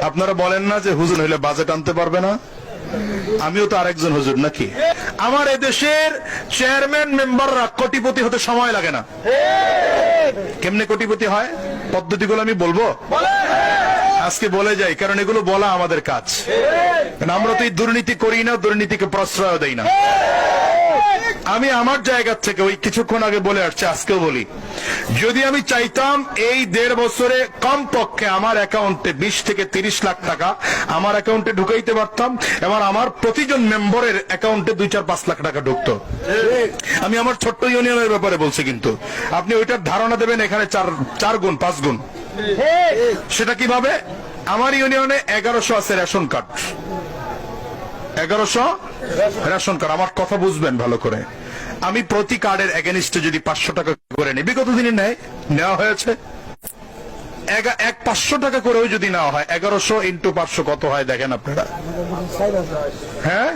আপনারা বলেন না যে হুজুর হইলে বাজেট আনতে পারবে না? আমিও তো আরেকজন হুজুর নাকি? আমার এদেশের চেয়ারম্যান মেম্বাররা কোটিপতি হতে সময় লাগে না। কেমনে কোটিপতি হয় পদ্ধতিগুলো আমি বলবো, আজকে বলে যাই, কারণ এগুলো বলা আমাদের কাজ। আমরা তো এই দুর্নীতি করি না, দুর্নীতিকে প্রশ্রয় দেই না। আমি আমার জায়গা থেকে ওই কিছুক্ষণ আগে বলে আসছি, আজকেও বলি, যদি আমি চাইতাম এই 1.5 বছরে কমপক্ষে আমার অ্যাকাউন্টে 20 থেকে 30 লাখ টাকা আমার অ্যাকাউন্টে ঢুকাইতে পারতাম, এবং আমার প্রতিজন মেম্বারের অ্যাকাউন্টে 2-4-5 লাখ টাকা ঢুকতো। আমি আমার ছোট্ট ইউনিয়নের ব্যাপারে বলছি, কিন্তু আপনি ওইটার ধারণা দেবেন এখানে 4 গুণ 5 গুণ। সেটা কিভাবে? আমার ইউনিয়নে 1100 আছে রেশন কার্ড, 1100 রেশন কার্ড। আমার কথা বুঝবেন ভালো করে। আমি প্রতি কার্ডের এগেনিস্টে যদি 500 টাকা করে নিই, বিগত দিনে নেওয়া হয়েছে, 500 টাকা করেও যদি নেওয়া হয়, 1100 × 500 কত হয় দেখেন আপনারা? হ্যাঁ,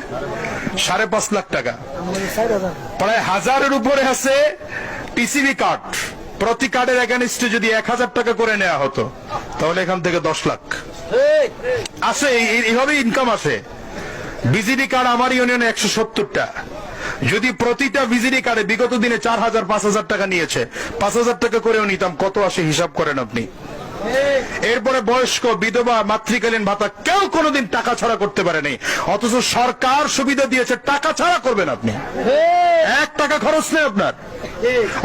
5.5 লাখ টাকা, প্রায় 1000-এর উপরে আছে টিসিবি কার্ড। প্রতি কার্ডের এগেনিস্টে যদি 1000 টাকা করে নেওয়া হতো, তাহলে এখান থেকে 10 লাখ আসে। এইভাবে ইনকাম আসে। বিজিডি কার্ড আমার ইউনিয়নে 170টা। যদি প্রতিটা বিজিডি কার্ডে বিগত দিনে 4000-5000 টাকা নিয়েছে, 5000 টাকা করেও নিতাম, কত আসে হিসাব করেন আপনি? এরপরে বয়স্ক, বিধবা, মাতৃকালীন ভাতা কেউ কোনোদিন টাকা ছাড়া করতে পারেনি, অথচ সরকার সুবিধা দিয়েছে টাকা ছাড়া করবেন আপনি। 1 টাকা খরচ নেই আপনার,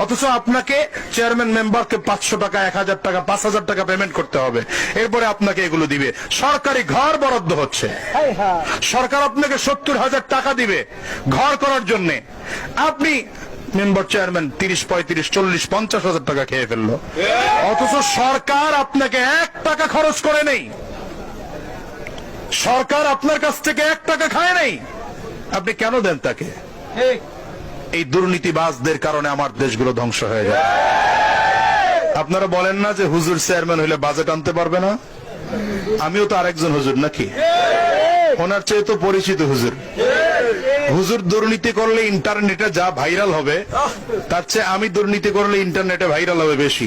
অথচ আপনাকে চেয়ারম্যান মেম্বারকে 500 টাকা, 1000 টাকা, 5000 টাকা পেমেন্ট করতে হবে। এরপরে আপনাকে এগুলো দিবে। সরকারি ঘর বরাদ্দ হচ্ছে, সরকার আপনাকে 70,000 টাকা দিবে ঘর করার জন্য। আপনি মেম্বার চেয়ারম্যান 30, 35, 40, 50,000 টাকা খেয়ে ফেললো, অথচ সরকার আপনাকে 1 টাকা খরচ করে নেই। সরকার আপনার কাছ থেকে 1 টাকা খায় নেই। আপনি কেন দেন তাকে? এই দুর্নীতিবাজদের কারণে আমার দেশগুলো ধ্বংস হয়ে যায়। আপনারা বলেন না যে হুজুর চেয়ারম্যান হইলে বাজেট আনতে পারবে না? আমিও তো আরেকজন হুজুর নাকি? ওনার চেয়ে তো পরিচিত হুজুর। হুজুর দুর্নীতি করলে ইন্টারনেটে যা ভাইরাল হবে, তার চেয়ে আমি দুর্নীতি করলে ইন্টারনেটে ভাইরাল হবে বেশি।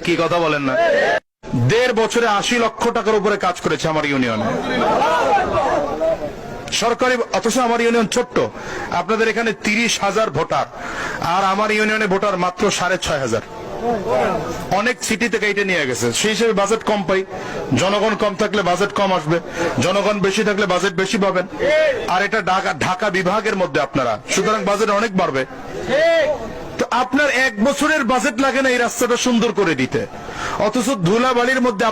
কি কথা বলেন না? 1.5 বছরে 80 লক্ষ টাকার উপরে কাজ করেছে আমার ইউনিয়নে সরকারি, অথচ আমার ইউনিয়ন ছোট্ট। আপনাদের এখানে 30,000 ভোটার, আর আমার ইউনিয়নে ভোটার মাত্র 6,500। অনেক সিটি থেকে এটা নিয়ে গেছে, সেই হিসেবে বাজেট কম পাই। জনগণ কম থাকলে বাজেট কম আসবে, জনগণ বেশি থাকলে বাজেট বেশি পাবেন। আর এটা ঢাকা বিভাগের মধ্যে আপনারা, সুতরাং বাজেট অনেক বাড়বে। তো আপনার 1 বছরের বাজেট লাগে না এই রাস্তাটা সুন্দর করে দিতে, অথচ ধুলাবালির মধ্যে